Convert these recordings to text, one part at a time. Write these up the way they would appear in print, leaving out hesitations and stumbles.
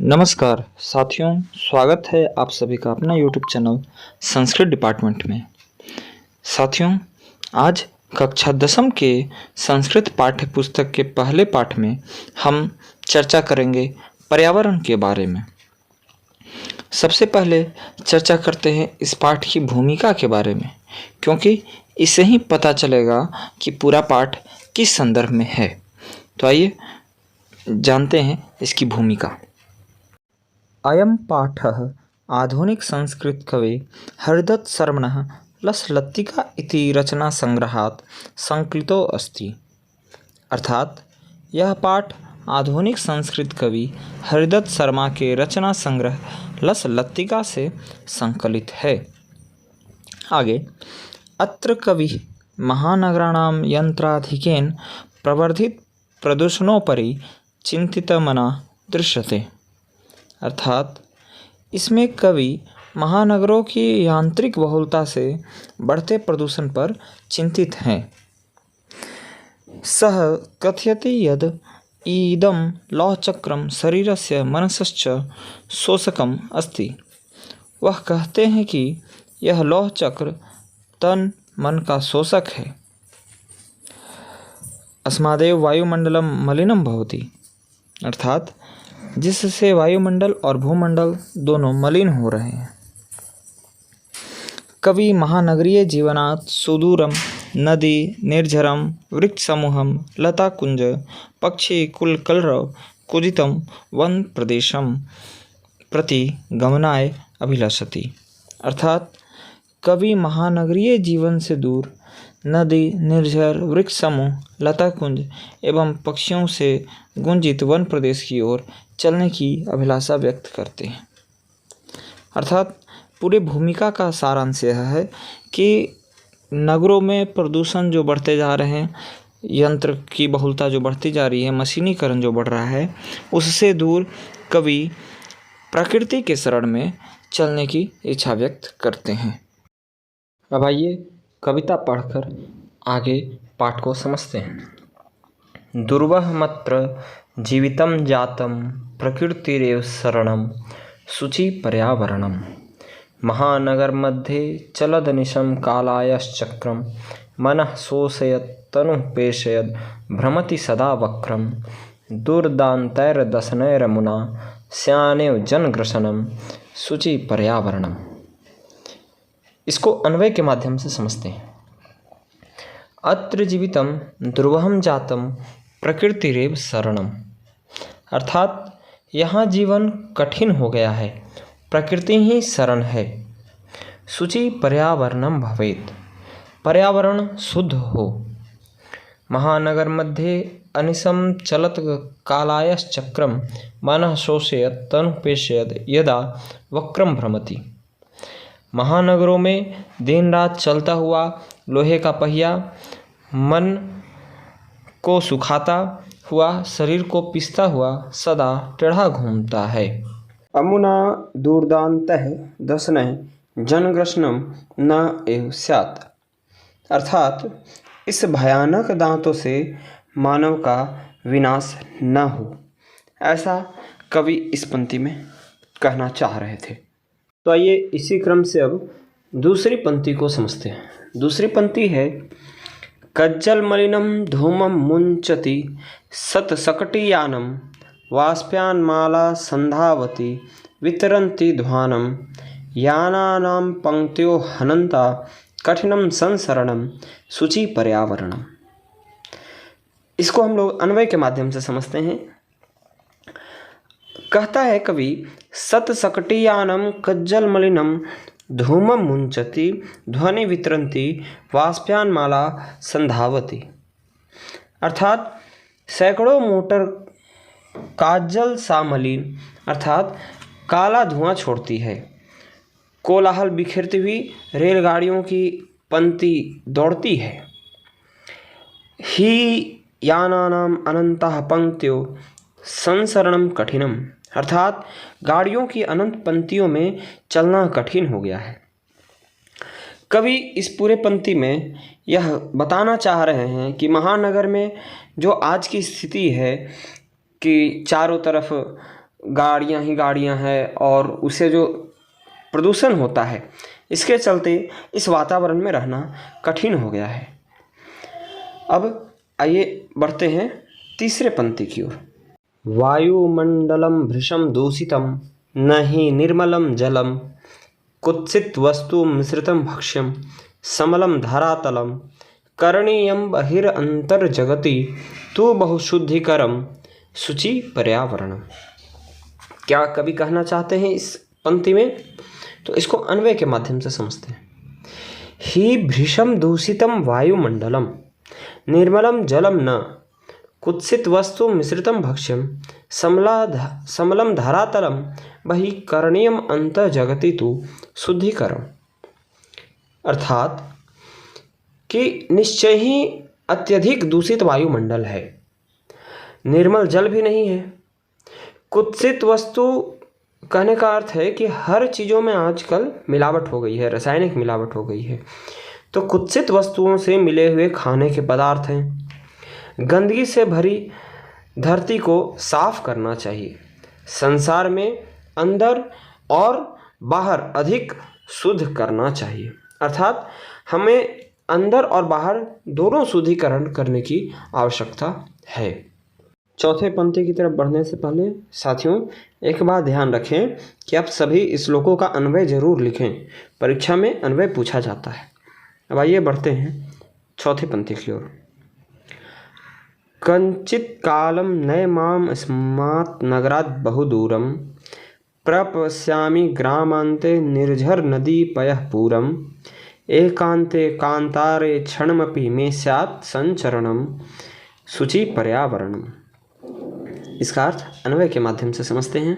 नमस्कार साथियों, स्वागत है आप सभी का अपना YouTube चैनल संस्कृत डिपार्टमेंट में। साथियों, आज कक्षा 10वीं के संस्कृत पाठ्य पुस्तक के पहले पाठ में हम चर्चा करेंगे पर्यावरण के बारे में। सबसे पहले चर्चा करते हैं इस पाठ की भूमिका के बारे में, क्योंकि इससे ही पता चलेगा कि पूरा पाठ किस संदर्भ में है। तो आइए जानते हैं इसकी भूमिका। अयं पाठः आधुनिक संस्कृत कवि हरदत्त शर्मणः लसलत्तिका इति रचना संग्रहात् संकलितो अस्ति। अर्थात यह पाठ आधुनिक संस्कृत कवि हरदत्त शर्मा के रचना संग्रह लसलत्तिका से संकलित है। आगे, अत्र कवि महानगराणां यंत्राधिक्येन प्रवर्धित प्रदूषणोपरि चिंतितमना दृश्यते। अर्थात इसमें कवि महानगरों की यांत्रिक बहुलता से बढ़ते प्रदूषण पर चिंतित हैं। सः कथयति यद् इदं लौहचक्रं शरीरस्य मनसश्च शोषकम् अस्ति। वह कहते हैं कि यह लौह चक्र तन मन का शोषक है। अस्मादेव वायुमंडलम मलिनम भवति। अर्थात जिससे वायुमंडल और भूमंडल दोनों मलिन हो रहे हैं। कवि महानगरीय जीवनात् सुदूरम नदी निर्झरम वृक्ष समूहम लता कुंज पक्षी कुलकलरव कुदितम वन प्रदेशम प्रति गमनाय अभिलषति। अर्थात कवि महानगरीय जीवन से दूर नदी निर्झर वृक्ष समूह लता कुंज एवं पक्षियों से गुंजित वन प्रदेश की ओर चलने की अभिलाषा व्यक्त करते हैं। अर्थात पूरे भूमिका का सारांश यह है कि नगरों में प्रदूषण जो बढ़ते जा रहे हैं, यंत्र की बहुलता जो बढ़ती जा रही है, मशीनीकरण जो बढ़ रहा है, उससे दूर कवि प्रकृति के शरण में चलने की इच्छा व्यक्त करते हैं। अब आइए कविता पढ़कर आगे पाठ को समझते हैं। दुर्वहमत्र जीवितं जातं प्रकृतिरेव शरणं शुचि पर्यावरणं महानगर मध्ये चलदनिशं कालायश्चक्रं मनः शोषयत् तनुः पेशयद् भ्रमति सदा वक्रं दुर्दान्तैर्दशनैर्मुना स्यानेव जनग्रसनं शुचि पर्यावरणम्। इसको अन्वय के माध्यम से समझते हैं। अत्र जीवितं दुर्वहं जातं प्रकृतिरेव शरणम। अर्थात यहाँ जीवन कठिन हो गया है, प्रकृति ही शरण है। शुचि पर्यावरणम भवेत्, पर्यावरण शुद्ध हो। महानगर मध्ये अनिशम चलत कालायश्चक्रम मनः शोषयत् तनुः पेशयत् यदा वक्रम भ्रमति। महानगरों में दिन रात चलता हुआ लोहे का पहिया मन को सुखाता हुआ, शरीर को पिसता हुआ सदा टेढ़ा घूमता है। अमुना दुर्दान्तः दशनः जनग्रसनम न एव स्यात्। अर्थात इस भयानक दांतों से मानव का विनाश न हो, ऐसा कवि इस पंक्ति में कहना चाह रहे थे। तो आइए इसी क्रम से अब दूसरी पंक्ति को समझते हैं। दूसरी पंक्ति है, कज्जल मलिनम धूमम मुंचति शतशकटियानम वाष्प्यान्माला संधावति वितरन्ति ध्वानम यानानां पंक्त्यो हनन्ता कठिनम संसरणम शुचि पर्यावरणम। इसको हम लोग अन्वय के माध्यम से समझते हैं। कहता है कवि, शतशकटियानम कज्जल मलिनम धूमम मुंचति ध्वनि वितरन्ति वाष्प्यान्माला संधावति। अर्थात सैकड़ों मोटर काजल सा मलिन अर्थात काला धुआं छोड़ती है। कोलाहल बिखेरती हुई रेलगाड़ियों की पंक्ति दौड़ती है। ही यानानाम अनंतः पंक्त्यो संसरणम कठिनम। अर्थात गाड़ियों की अनंत पंक्तियों में चलना कठिन हो गया है। कवि इस पूरे पंक्ति में यह बताना चाह रहे हैं कि महानगर में जो आज की स्थिति है कि चारों तरफ गाड़ियाँ ही गाड़ियाँ हैं और उससे जो प्रदूषण होता है, इसके चलते इस वातावरण में रहना कठिन हो गया है। अब आइए बढ़ते हैं तीसरे पंक्ति की ओर। वायुमंडलम भृशम दूषितम न हि निर्मलम जलम कुत्सित वस्तु मिश्रितम भक्ष्यम समलम धरातलम करणीयम बहिरंतर्जगति तु बहुशुद्धिकरम शुचि पर्यावरणम। क्या कवि कहना चाहते हैं इस पंक्ति में? तो इसको अन्वय के माध्यम से समझते हैं। ही भृशम दूषितम वायुमंडलम निर्मलम जलम न कुत्सित वस्तु मिश्रितम भक्ष्यम समलम धरातलम वही करणीयम अंत जगति तु शुद्धिकरम। अर्थात कि निश्चय ही अत्यधिक दूषित वायुमंडल है, निर्मल जल भी नहीं है। कुत्सित वस्तु कहने का अर्थ है कि हर चीज़ों में आजकल मिलावट हो गई है, रासायनिक मिलावट हो गई है। तो कुत्सित वस्तुओं से मिले हुए खाने के पदार्थ हैं। गंदगी से भरी धरती को साफ करना चाहिए। संसार में अंदर और बाहर अधिक शुद्ध करना चाहिए। अर्थात हमें अंदर और बाहर दोनों शुद्धिकरण करने की आवश्यकता है। चौथे पंक्ति की तरफ बढ़ने से पहले साथियों एक बात ध्यान रखें कि आप सभी श्लोकों का अन्वय जरूर लिखें। परीक्षा में अन्वय पूछा जाता है। अब आइए बढ़ते हैं चौथे पंक्ति की ओर। कंचित कालम नयमाम स्मात् नगरात् बहुदूरम प्रपश्यामि ग्रामान्ते निर्झर नदी पयः पूरम एकांते कांतारे क्षणमपि मे स्यात् संचरणम शुचि पर्यावरणम। इसका अर्थ अन्वय के माध्यम से समझते हैं।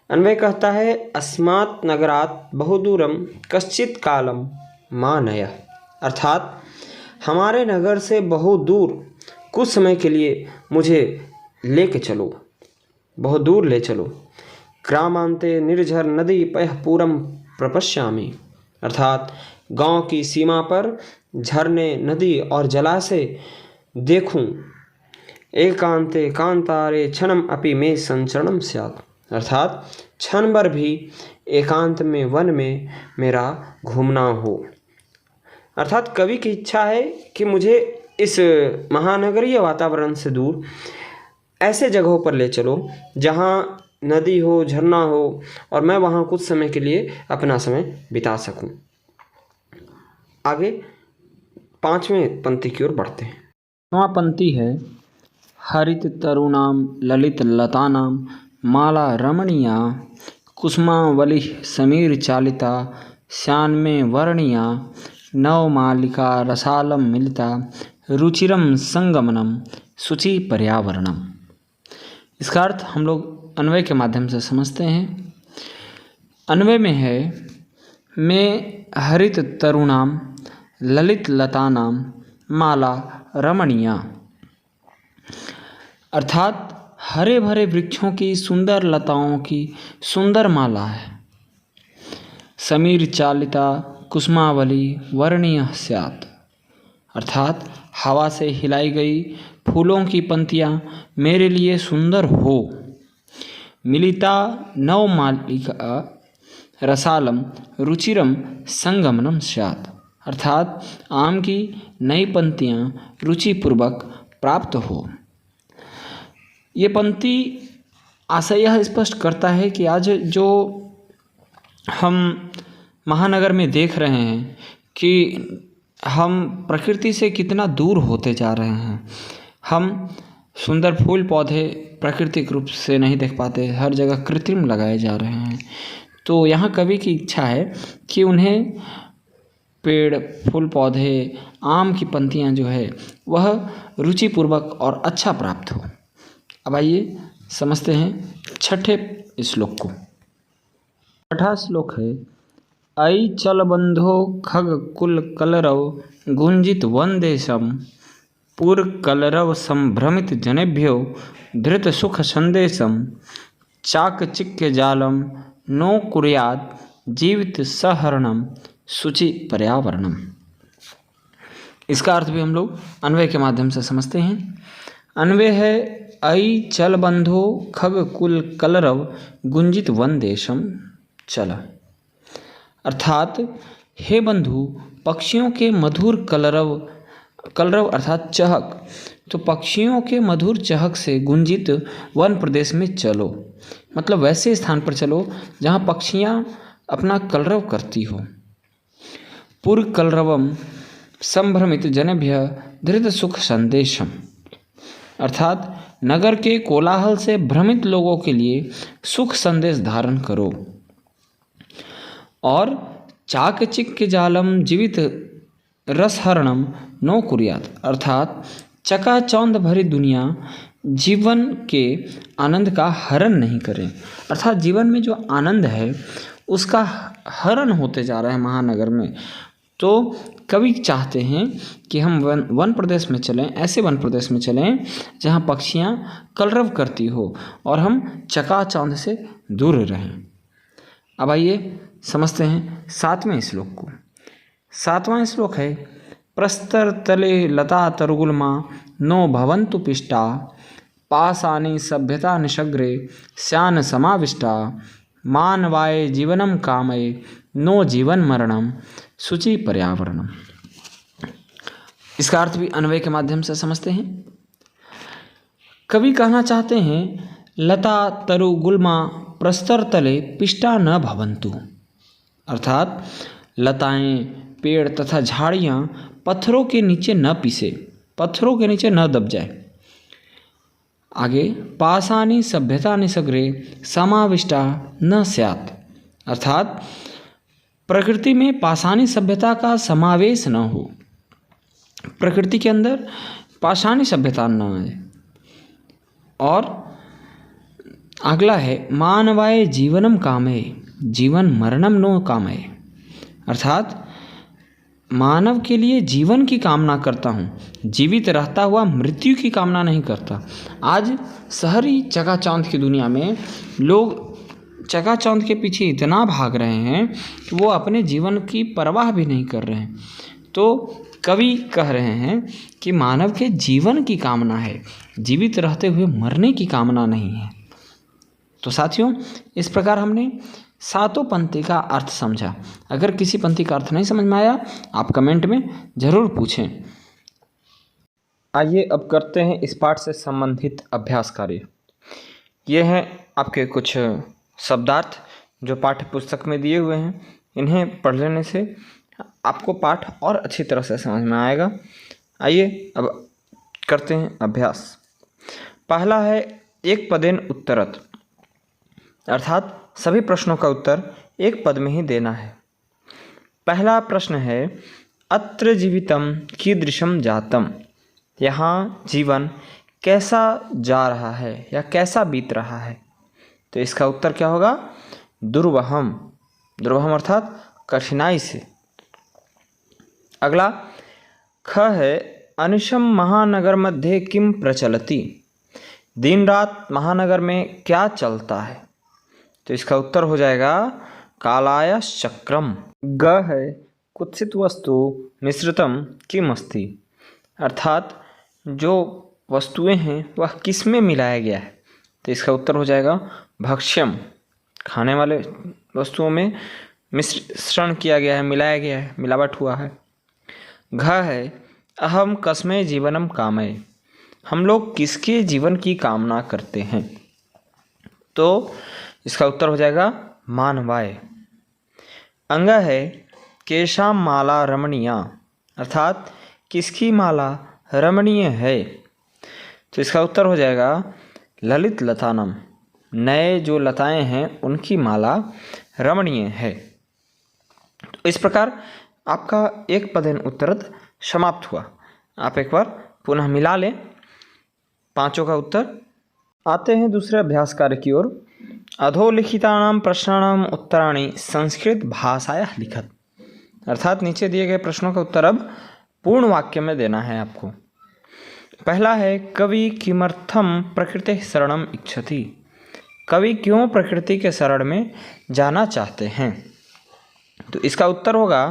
अन्वय कहता है अस्मात् नगरात् बहुदूरम कश्चित कालम मानय। अर्थात हमारे नगर से बहुत दूर कुछ समय के लिए मुझे लेके चलो, बहुत दूर ले चलो। ग्रामांते निर्झर नदी पयः पूरम प्रपश्यामि। अर्थात गांव की सीमा पर झरने, नदी और जलाशय देखूं। एकांते कांतारे क्षणम अपि मे संचरणम स्यात्। अर्थात क्षण भर भी एकांत में वन में मेरा घूमना हो। अर्थात कवि की इच्छा है कि मुझे इस महानगरीय वातावरण से दूर ऐसे जगहों पर ले चलो जहाँ नदी हो, झरना हो और मैं वहाँ कुछ समय के लिए अपना समय बिता सकूं। आगे पांचवें पंक्ति की ओर बढ़ते हैं। पांचवा पंक्ति है हरित तरुणाम ललित लतानाम माला रमणीया कुसुमावली समीर चालिता श्यान्मे वर्णिया नवमालिका रसालम मिलिता रुचिरम संगमनम शुचि पर्यावरणम। इसका अर्थ हम लोग अन्वय के माध्यम से समझते हैं। अन्वय में है मैं हरित तरुणाम ललित लतानाम माला रमणीया। अर्थात हरे भरे वृक्षों की, सुंदर लताओं की सुंदर माला है। समीर चालिता कुसुमावली वर्णीय स्यात्। अर्थात हवा से हिलाई गई फूलों की पंक्तियाँ मेरे लिए सुंदर हो। मिलिता नवमालिका रसालम रुचिरम संगमनम स्यात्। अर्थात आम की नई पंक्तियाँ रुचिपूर्वक प्राप्त हो। ये पंक्ति आशय यह स्पष्ट करता है कि आज जो हम महानगर में देख रहे हैं कि हम प्रकृति से कितना दूर होते जा रहे हैं। हम सुंदर फूल पौधे प्राकृतिक रूप से नहीं देख पाते, हर जगह कृत्रिम लगाए जा रहे हैं। तो यहाँ कवि की इच्छा है कि उन्हें पेड़, फूल पौधे, आम की पंक्तियाँ जो है वह रुचिपूर्वक और अच्छा प्राप्त हो। अब आइए समझते हैं छठे श्लोक को। छठा श्लोक है ऐ चल बंधो खग कुल कलरव गुंजित वंदेशम पुर कलरव संभ्रमित जनेभ्यो धृत सुख संदेशम चाकचिक्य जालम नो कुर्यात् जीवित सहरणम शुचि पर्यावरणम। इसका अर्थ भी हम लोग अन्वय के माध्यम से समझते हैं। अन्वय है अई चल बंधो खग कुल कलरव गुंजित वन देशम चल। अर्थात हे बंधु, पक्षियों के मधुर कलरव, कलरव अर्थात चहक, तो पक्षियों के मधुर चहक से गुंजित वन प्रदेश में चलो। मतलब वैसे स्थान पर चलो जहाँ पक्षियाँ अपना कलरव करती हो। पुर कलरवम संभ्रमित जनेभ्य धृत सुख संदेशम। अर्थात नगर के कोलाहल से भ्रमित लोगों के लिए सुख संदेश धारण करो। और चाकचिक्य जालम जीवित रसहरणम नो कुर्यात। अर्थात चकाचौंध भरी दुनिया जीवन के आनंद का हरण नहीं करें। अर्थात जीवन में जो आनंद है उसका हरण होते जा रहा है महानगर में। तो कवि चाहते हैं कि हम वन प्रदेश में चलें, ऐसे वन प्रदेश में चलें जहाँ पक्षियाँ कलरव करती हो और हम चकाचौंध से दूर रहें। अब आइए समझते हैं 7वें श्लोक को। 7वां श्लोक है, प्रस्तर तले लता तरुगुल्मा नो भवन्तु पिष्टा पासानि सभ्यता निशग्रे श्यान समाविष्टा मानवाय जीवनम कामये नो जीवन मरणम शुचि पर्यावरणम। इसका अर्थ भी अन्वय के माध्यम से समझते हैं। कवि कहना चाहते हैं लता तरु गुल्मा प्रस्तर तले पिष्टा न भवन्तु। अर्थात लताएं, पेड़ तथा झाड़ियाँ पत्थरों के नीचे न पिसे, पत्थरों के नीचे न दब जाए। आगे पाषाणी सभ्यता निसग्रे समाविष्टा न स्यात्। अर्थात प्रकृति में पाषाणी सभ्यता का समावेश न हो, प्रकृति के अंदर पाषाणी सभ्यता न आए। और अगला है मानवाय जीवनम कामये जीवन मरणम नो कामये। अर्थात मानव के लिए जीवन की कामना करता हूँ, जीवित रहता हुआ मृत्यु की कामना नहीं करता। आज शहरी चकाचौंध की दुनिया में लोग चकाचौंध के पीछे इतना भाग रहे हैं कि वो अपने जीवन की परवाह भी नहीं कर रहे हैं। तो कवि कह रहे हैं कि मानव के जीवन की कामना है, जीवित रहते हुए मरने की कामना नहीं है। तो साथियों, इस प्रकार हमने 7 पंक्ति का अर्थ समझा। अगर किसी पंक्ति का अर्थ नहीं समझ में आया आप कमेंट में ज़रूर पूछें। आइए अब करते हैं इस पाठ से संबंधित अभ्यास कार्य। ये हैं आपके कुछ शब्दार्थ जो पाठ्य पुस्तक में दिए हुए हैं। इन्हें पढ़ लेने से आपको पाठ और अच्छी तरह से समझ में आएगा। आइए अब करते हैं अभ्यास। पहला है एक पदेन उत्तरत। अर्थात सभी प्रश्नों का उत्तर एक पद में ही देना है। पहला प्रश्न है अत्र जीवितम कीदृशम जातम। यहाँ जीवन कैसा जा रहा है या कैसा बीत रहा है। तो इसका उत्तर क्या होगा? दुर्वहम। दुर्वहम अर्थात कठिनाई से। अगला ख है अनिशम महानगर मध्ये किम प्रचलति। दिन रात महानगर में क्या चलता है। तो इसका उत्तर हो जाएगा कालाय चक्रम। ग है कुत्सित वस्तु मिश्रितम किम अस्ति। अर्थात जो वस्तुएं हैं वह किस में मिलाया गया है। तो इसका उत्तर हो जाएगा भक्ष्यम। खाने वाले वस्तुओं में मिश्रण किया गया है, मिलाया गया है, मिलावट हुआ है। घ है अहम कस्मै जीवनम कामये। हम लोग किसके जीवन की कामना करते हैं। तो इसका उत्तर हो जाएगा मानवाय। अंग है केशाम माला रमणीया। अर्थात किसकी माला रमणीय है। तो इसका उत्तर हो जाएगा ललित लतानम। नए जो लताएं हैं उनकी माला रमणीय है। तो इस प्रकार आपका एक पदेन उत्तरत समाप्त हुआ। आप एक बार पुनः मिला लें पांचों का उत्तर। आते हैं दूसरे अभ्यास कार्य की ओर। अधोलिखितानां प्रश्नानां उत्तराणि संस्कृत भाषाया लिखत। अर्थात नीचे दिए गए प्रश्नों का उत्तर अब पूर्ण वाक्य में देना है आपको। पहला है कवि किमर्थम प्रकृति शरणम इच्छति। कवि क्यों प्रकृति के शरण में जाना चाहते हैं। तो इसका उत्तर होगा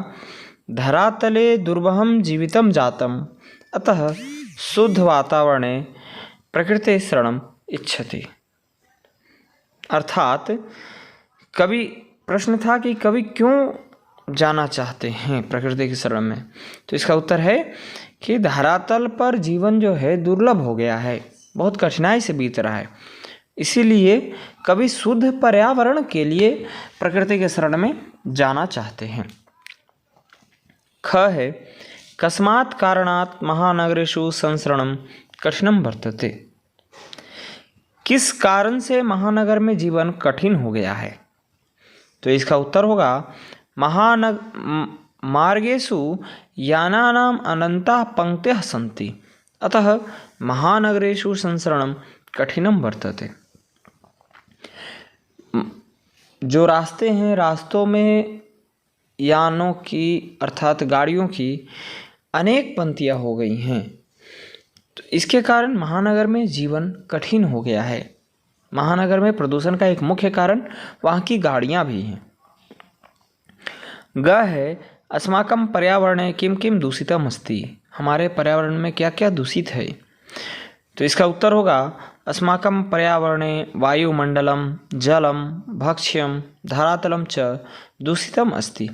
धरातले दुर्वहम जीवितम जातम अतः शुद्ध वातावरणे प्रकृति शरणम इच्छति। अर्थात कवि, प्रश्न था कि कवि क्यों जाना चाहते हैं प्रकृति की शरण में, तो इसका उत्तर है कि धरातल पर जीवन जो है दुर्लभ हो गया है, बहुत कठिनाई से बीत रहा है, इसीलिए कवि शुद्ध पर्यावरण के लिए प्रकृति के शरण में जाना चाहते हैं। ख है कस्मात् कारणात् महानगरेषु संसरणं कठिनं वर्तते। किस कारण से महानगर में जीवन कठिन हो गया है, तो इसका उत्तर होगा मार्गेषु यानानाम् अनन्ताः पंक्तयः सन्ति अतः महानगरेषु संसरणं कठिनं वर्तते। जो रास्ते हैं, रास्तों में यानों की अर्थात गाड़ियों की अनेक पंक्तियाँ हो गई हैं, तो इसके कारण महानगर में जीवन कठिन हो गया है। महानगर में प्रदूषण का एक मुख्य कारण वहाँ की गाड़ियाँ भी हैं। ग है अस्माकं पर्यावरणे किं किं दूषितम् अस्ति। हमारे पर्यावरण में क्या क्या दूषित है, तो इसका उत्तर होगा अस्माकं पर्यावरणे वायुमंडलम जलम भक्ष्यम धरातलम च दूषितम अस्ति।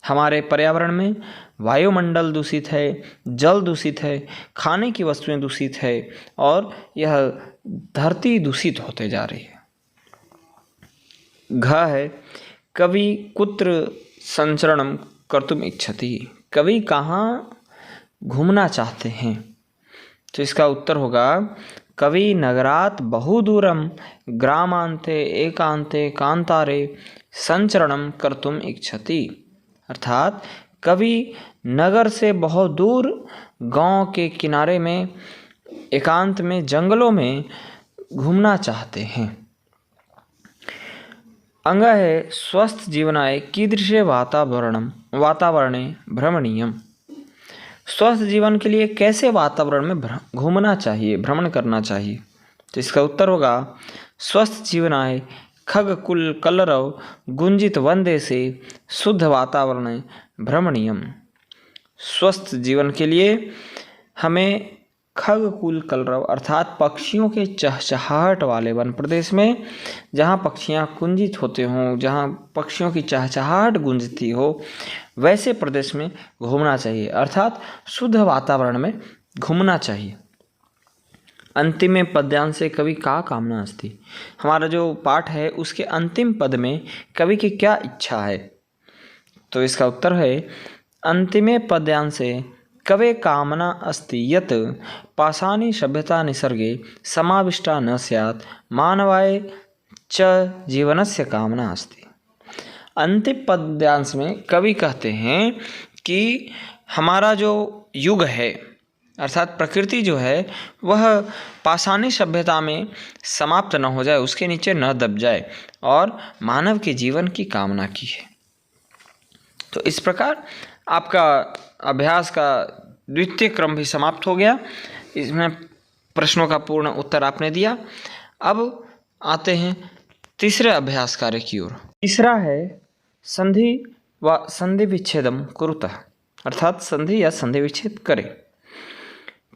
हमारे पर्यावरण में वायुमंडल दूषित है, जल दूषित है, खाने की वस्तुएं दूषित है और यह धरती दूषित होते जा रही है। घ है कवि कुत्र संचरणम कर्तुम इच्छति। कवि कहाँ घूमना चाहते हैं, तो इसका उत्तर होगा कवि नगरात् बहुदूरम ग्रामांते एकांते कांतारे संचरणम कर्तुम इच्छति। अर्थात कवि नगर से बहुत दूर गांव के किनारे में एकांत में जंगलों में घूमना चाहते हैं। अंग है स्वस्थ जीवनाय कीदृशे वातावरणे भ्रमणीयम। स्वस्थ जीवन के लिए कैसे वातावरण में घूमना चाहिए, भ्रमण करना चाहिए, तो इसका उत्तर होगा स्वस्थ जीवनाय खगकुल कलरव गुंजित वंदे से शुद्ध वातावरण भ्रमणीयम। स्वस्थ जीवन के लिए हमें खगकुल कलरव अर्थात पक्षियों के चहचहाहट वाले वन प्रदेश में, जहाँ पक्षियाँ कुंजित होते हों, जहाँ पक्षियों की चहचहाहट गूंजती हो, वैसे प्रदेश में घूमना चाहिए, अर्थात शुद्ध वातावरण में घूमना चाहिए। अंतिम पद्यांश से कवि का कामना अस्ति। हमारा जो पाठ है उसके अंतिम पद में कवि की क्या इच्छा है, तो इसका उत्तर है अंतिमे पद्यांश से कवे कामना अस्ति यत् पाषाणी सभ्यता निसर्गे समाविष्टा न स्यात् मानवाय च जीवनस्य कामना अस्ति। अंतिम पद्यांश में कवि कहते हैं कि हमारा जो युग है अर्थात प्रकृति जो है वह पाषाणी सभ्यता में समाप्त न हो जाए, उसके नीचे न दब जाए और मानव के जीवन की कामना की है। तो इस प्रकार आपका अभ्यास का द्वितीय क्रम भी समाप्त हो गया। इसमें प्रश्नों का पूर्ण उत्तर आपने दिया। अब आते हैं तीसरे अभ्यास कार्य की ओर। तीसरा है संधि व संधि विच्छेदम कुरुतः, अर्थात संधि या संधि विच्छेद करें।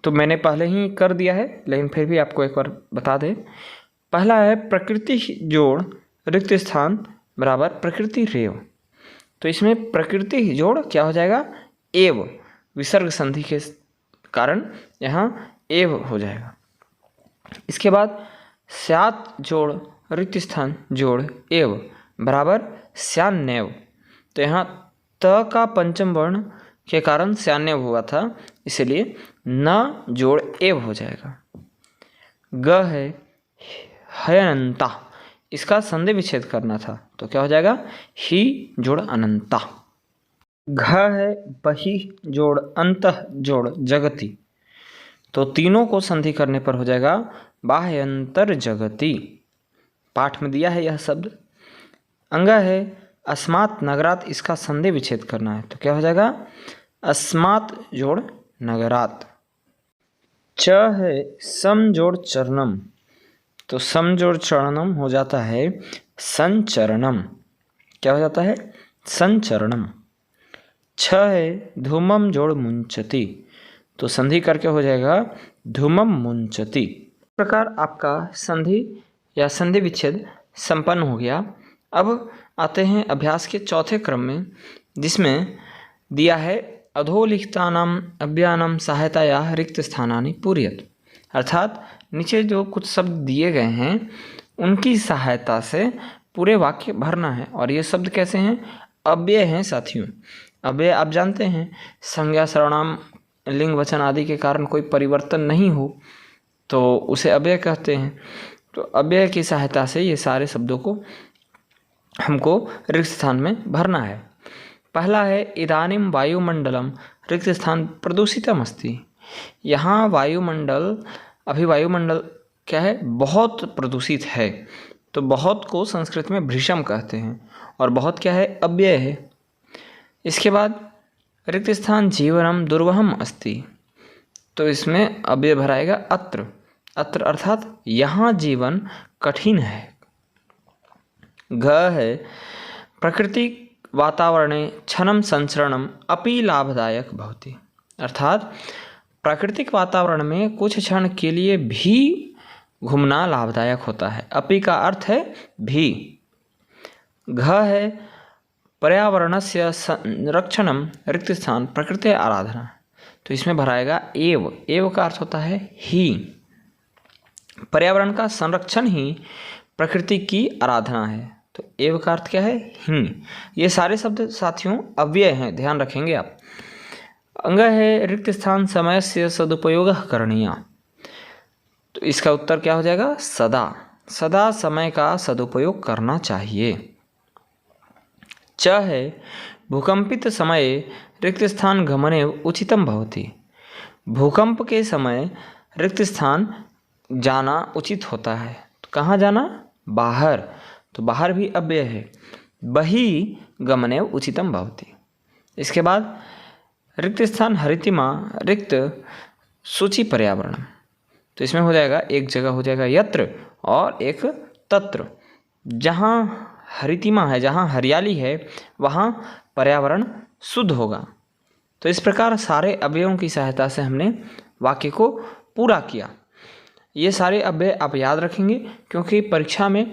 तो मैंने पहले ही कर दिया है, लेकिन फिर भी आपको एक बार बता दें। पहला है प्रकृति जोड़ रिक्त स्थान बराबर प्रकृति रेव। तो इसमें प्रकृति जोड़ क्या हो जाएगा, एव, विसर्ग संधि के कारण यहाँ एव हो जाएगा। इसके बाद स्यात् जोड़ रिक्त स्थान जोड़ एव बराबर स्यान्नेव। तो यहाँ त का पंचम वर्ण के कारण स्यान्नेव हुआ था, इसलिए न जोड़ एव हो जाएगा। ग है हयनंता, इसका संधि विच्छेद करना था, तो क्या हो जाएगा ही जोड़ अनंता। घ है बहि जोड़ अंतः जोड़ जगति। तो तीनों को संधि करने पर हो जाएगा बाह्यंतर जगति। पाठ में दिया है यह शब्द। अंग है अस्मात् नगरात्, इसका संधि विच्छेद करना है, तो क्या हो जाएगा अस्मात् जोड़ नगरात्। च है सम जोड़ चरणम, तो सम जोड़ चरणम हो जाता है संचरणम। क्या हो जाता है संचरणम। छ है धूमम जोड़ मुंचति, तो संधि करके हो जाएगा धूमम मुंचति। प्रकार आपका संधि या संधि विच्छेद संपन्न हो गया। अब आते हैं अभ्यास के चौथे क्रम में, जिसमें दिया है अधोलिखितानाम अव्ययानाम सहायताया रिक्त स्थानानि पूरयत। अर्थात नीचे जो कुछ शब्द दिए गए हैं उनकी सहायता से पूरे वाक्य भरना है। और ये शब्द कैसे हैं? अव्यय हैं साथियों। अव्यय आप जानते हैं, संज्ञा सर्वनाम लिंग वचन आदि के कारण कोई परिवर्तन नहीं हो तो उसे अव्यय कहते हैं। तो अव्यय की सहायता से ये सारे शब्दों को हमको रिक्त स्थान में भरना है। पहला है इदानीम वायुमंडलम रिक्त स्थान प्रदूषितम अस्ति। यहाँ वायुमंडल, अभी वायुमंडल क्या है? बहुत प्रदूषित है। तो बहुत को संस्कृत में भृशम कहते हैं और बहुत क्या है? अव्यय है। इसके बाद रिक्त स्थान जीवनम दुर्वहम अस्ति। तो इसमें अव्यय भराएगा अत्र। अत्र अर्थात यहाँ जीवन कठिन है। घ है प्रकृति वातावरणे क्षणम संचरणम अपि लाभदायक भवति। अर्थात प्राकृतिक वातावरण में कुछ क्षण के लिए भी घूमना लाभदायक होता है। अपि का अर्थ है भी। घ है पर्यावरणस्य संरक्षणम रिक्त स्थान प्रकृति आराधना। तो इसमें भराएगा एव। एव का अर्थ होता है ही। पर्यावरण का संरक्षण ही प्रकृति की आराधना है। तो एव का अर्थ क्या है? ही। ये सारे शब्द साथियों अव्यय हैं, ध्यान रखेंगे आप। अंग है रिक्त स्थान समय से सदुपयोग करणीय। तो इसका उत्तर क्या हो जाएगा? सदा। सदा समय का सदुपयोग करना चाहिए। च है भूकंपित समय रिक्त स्थान गमने उचितम भवति। भूकंप के समय रिक्त स्थान जाना उचित होता है। तो कहाँ जाना? बाहर। तो बाहर भी अव्यय है। बहि गमने उचितम भवति। इसके बाद रिक्त स्थान हरितिमा रिक्त सूची पर्यावरण। तो इसमें हो जाएगा, एक जगह हो जाएगा यत्र और एक तत्र। जहाँ हरितिमा है, जहाँ हरियाली है, वहाँ पर्यावरण शुद्ध होगा। तो इस प्रकार सारे अव्ययों की सहायता से हमने वाक्य को पूरा किया। ये सारे अव्यय आप याद रखेंगे, क्योंकि परीक्षा में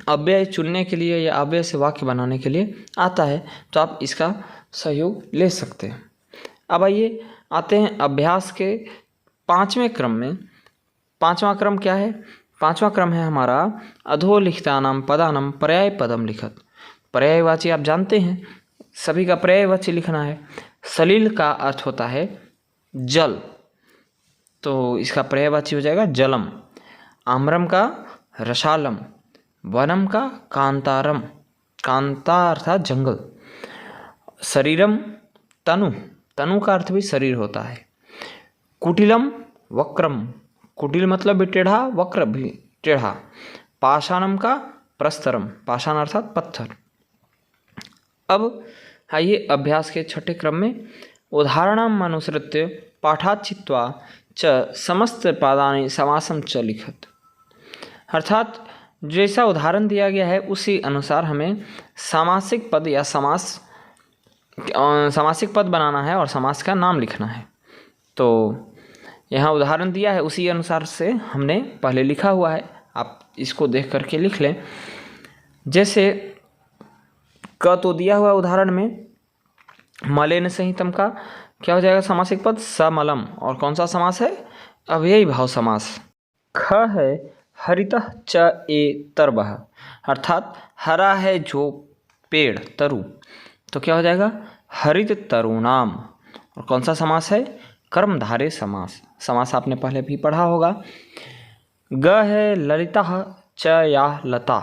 अव्यय चुनने के लिए या अव्यय से वाक्य बनाने के लिए आता है, तो आप इसका सहयोग ले सकते हैं। अब आइए आते हैं अभ्यास के पाँचवें क्रम में। पाँचवा क्रम क्या है? पाँचवा क्रम है हमारा अधोलिखितानाम पदानाम पर्याय पदम लिखत। पर्यायवाची आप जानते हैं, सभी का पर्यायवाची लिखना है। सलिल का अर्थ होता है जल, तो इसका पर्यायवाची हो जाएगा जलम। आम्रम का रसालम। वनम का कांतारम। कांता अर्थात जंगल। शरीरम तनु। तनु का अर्थ भी शरीर होता है। कुटिलम वक्रम। कुटिल मतलब भी टेढ़ा, वक्र भी टेढ़ा। पाषाणम का प्रस्तरम। पाषाण अर्थात पत्थर। अब आइए अभ्यास के छठे क्रम में उदाहरणम अनुसृत्य पाठात् चित्वा च समस्त पादानि समासम च लिखत। अर्थात जैसा उदाहरण दिया गया है उसी अनुसार हमें सामासिक पद या सामासिक पद बनाना है और समास का नाम लिखना है। तो यहाँ उदाहरण दिया है, उसी अनुसार से हमने पहले लिखा हुआ है। आप इसको देख करके लिख लें। जैसे क तो दिया हुआ उदाहरण में मलेन संहितम का क्या हो जाएगा? समासिक पद समलम। और कौन सा समास है? अव्ययी भाव समास। ख है हरितः च ए तरबः। अर्थात हरा है जो पेड़, तरु। तो क्या हो जाएगा? हरित तरुणाम। और कौन सा समास है? कर्मधारय समास। समास आपने पहले भी पढ़ा होगा। ग है ललितः च या लता।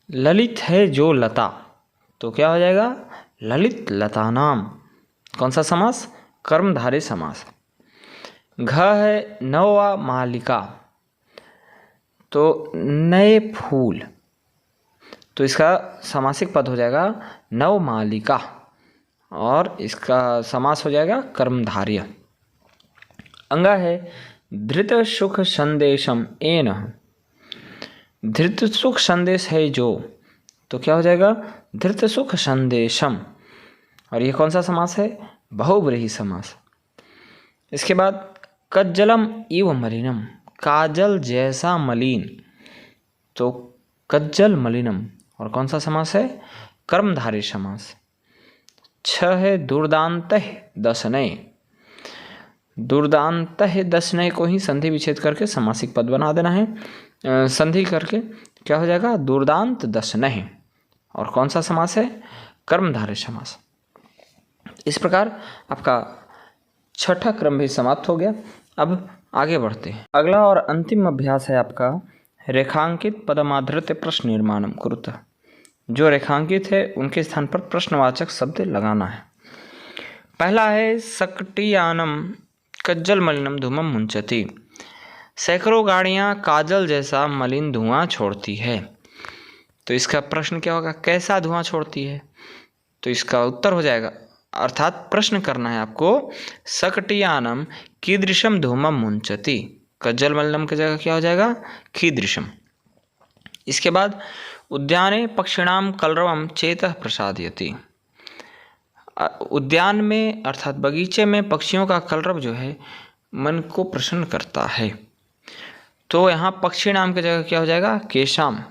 ललित है जो लता। तो क्या हो जाएगा? ललित लता नाम। कौन सा समास? कर्मधारय समास। घ है नवा मालिका। तो नए फूल। तो इसका समासिक पद हो जाएगा नवमालिका और इसका समास हो जाएगा कर्मधारय। अंगा है धृत सुख संदेशम एन। धृत सुख संदेश है जो। तो क्या हो जाएगा? धृत सुख संदेशम। और ये कौन सा समास है? बहुव्रीहि समास। इसके बाद कज्जलम इव मलिनम। काजल जैसा मलिन, तो कज्जल मलिनम। और कौन सा समास है? कर्मधारय समास। 6 है दुर्दांतः दशनय। दुर्दांतः दशनय को ही संधि विच्छेद करके समासिक पद बना देना है। संधि करके क्या हो जाएगा? दुर्दांत दशनय। और कौन सा समास है? कर्मधारय समास। इस प्रकार आपका छठा क्रम भी समाप्त हो गया। अब आगे बढ़ते हैं। अगला और अंतिम अभ्यास है आपका रेखांकित पदमाधृत्य प्रश्न निर्माणम कुरुतः। जो रेखांकित है उनके स्थान पर प्रश्नवाचक शब्द लगाना है। पहला है सकटियानम कज्जल मलिनम धूमम मुंचति। सैकड़ों गाड़ियाँ काजल जैसा मलिन धुआं छोड़ती है। तो इसका प्रश्न क्या होगा? कैसा धुआं छोड़ती है? तो इसका उत्तर हो जाएगा, अर्थात प्रश्न करना है आपको, सकटियानम कीदृशम धूमम मुंचति। कज्जल मलिनम की जगह क्या हो जाएगा? कीदृशम। इसके बाद उद्याने पक्षिणाम कलरवम चेतः प्रसादयति। उद्यान में अर्थात बगीचे में पक्षियों का कलरव जो है मन को प्रसन्न करता है। तो यहाँ पक्षी नाम की जगह क्या हो जाएगा? केशाम।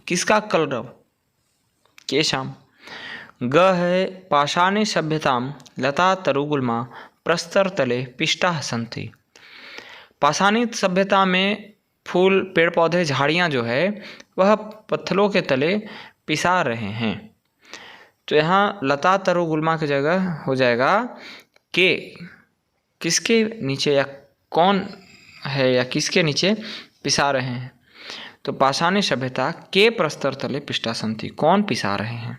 किसका कलरव? केशाम। ग है पाषाणी सभ्यताम लता तरुगुल्मा प्रस्तर तले पिष्टा सन्ति। पाषाणित सभ्यता में फूल पेड़ पौधे झाड़ियाँ जो है वह पत्थरों के तले पिसा रहे हैं। तो यहाँ लता तरुगुल्मा की जगह हो जाएगा के। किसके नीचे या कौन है या किसके नीचे पिसा रहे हैं? तो पाषाणी सभ्यता के प्रस्तर तले पिष्टा सन्ति। कौन पिसा रहे हैं?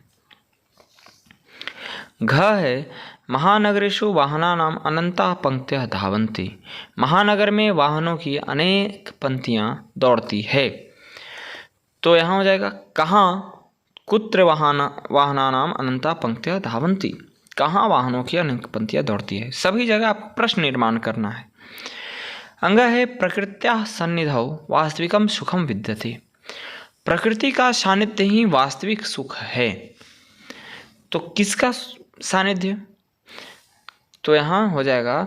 घ है महानगरेषु वाहनानाम अनंता पंक्तियाँ धावन्ति। महानगर में वाहनों की अनेक पंक्तियाँ दौड़ती है। तो यहाँ हो जाएगा कहाँ? कुत्र वाहनानाम अनंता पंक्तियाँ धावन्ति। कहाँ वाहनों की अनेक पंक्तियाँ दौड़ती है? सभी जगह आपको प्रश्न निर्माण करना है। अंग है प्रकृत्याः सन्निधौ वास्तविकम सुखम विद्यते। प्रकृति का सानिध्य ही वास्तविक सुख है। तो किसका सानिध्य? तो यहाँ हो जाएगा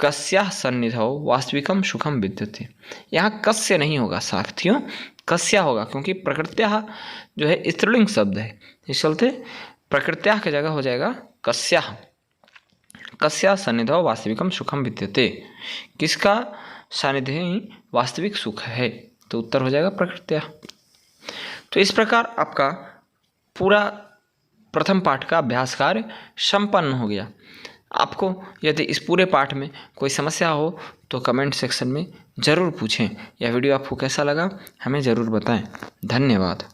कस्याः सन्निधौ वास्तविकम सुखम विद्यते। यहाँ कस्य नहीं होगा साथियों, कस्या होगा, क्योंकि प्रकृत्याः जो है स्त्रीलिंग शब्द है, इस चलते प्रकृत्याः की जगह हो जाएगा कस्याः। कस्याः सन्निधौ वास्तविकम सुखम विद्यते। किसका सानिध्य ही वास्तविक सुख है? तो उत्तर हो जाएगा प्रकृत्याः। तो इस प्रकार आपका पूरा प्रथम पाठ का अभ्यास कार्य संपन्न हो गया। आपको यदि इस पूरे पाठ में कोई समस्या हो तो कमेंट सेक्शन में ज़रूर पूछें। यह वीडियो आपको कैसा लगा हमें ज़रूर बताएं। धन्यवाद।